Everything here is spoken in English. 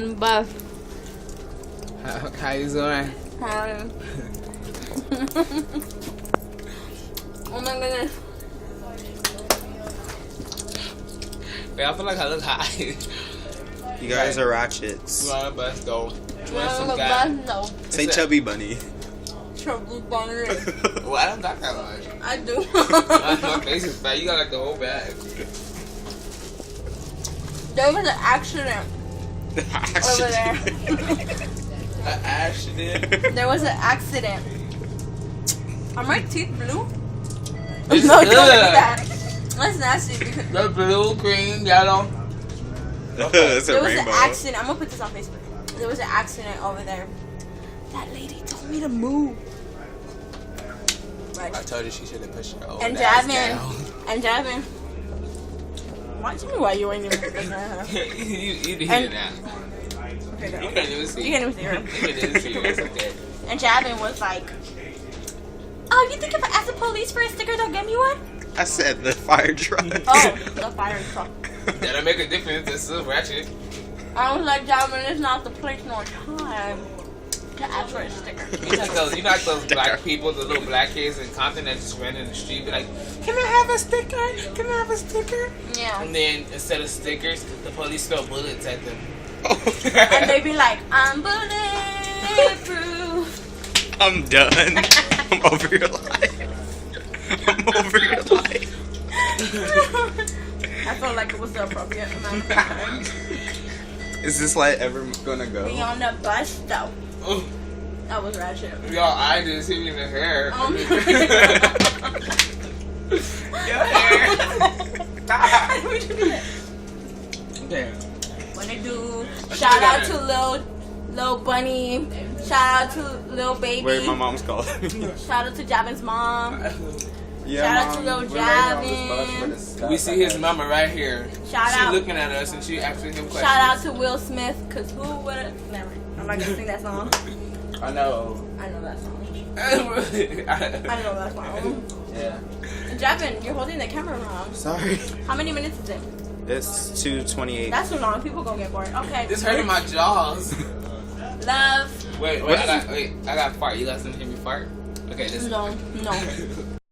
Buff. How you doing? Hi. Oh my goodness. Yeah, I feel like I look high. You guys are ratchets. You want a bus though? You want some No, guy? no. Say chubby bunny. Trouble bunny. Well, I don't got that much. I do. My face is fat. You got like the whole bag. There was an accident over there. An accident? There was an accident. Are my teeth blue? It's No, don't good. do that. That's nasty. The blue, green, yellow. It's a There was rainbow. an accident. I'm gonna put this on Facebook. There was an accident over there. That lady told me to move. I told you she should have pushed her old And ass Javin. down. And Javin. Watch me while you ain't even looking at her. you did And- that. Okay, You girl. can't even see. You can't even see her. You can't even see her. It's okay. And Javin was like, "Oh, you think if I ask the police for a sticker, they'll give me one?" I said the fire truck. Oh, the fire truck. That'll make a difference. It's still ratchet. I was like, Javin, it's not the place nor time to ask for a sticker. You know like those black people, the little black kids in Compton that just ran in the street, be like, "Can I have a sticker? Can I have a sticker?" Yeah. And then instead of stickers, the police throw bullets at them. And they be like, "I'm bulletproof." I'm done. I'm over your life. I'm over your life. I felt like it was the appropriate amount of time. Is this light ever gonna go? We on the bus though. Oh, That was ratchet. y'all, I just hit me in the hair. Your hair. How do we do that? Damn. When they do, shout out to Lil Bunny. Shout out to Lil Baby. Wait, my mom's calling. Shout out to Javin's mom. Yeah, Shout out to Mom, Lil we're right on this bus, Javin. but it's- We see his mama right here. Shout She out. looking at us and she asking him questions. Shout out to Will Smith, cause who would've? Never mind. I'm not gonna sing that song. I know. I know that song. I I know that song. Yeah. Javin, you're holding the camera wrong. Sorry. How many minutes is it? It's 2:28. That's too long. People gonna get bored. Okay. This hurting my jaws. Love. Wait, I got fart. You guys didn't hear me fart? Okay, this No.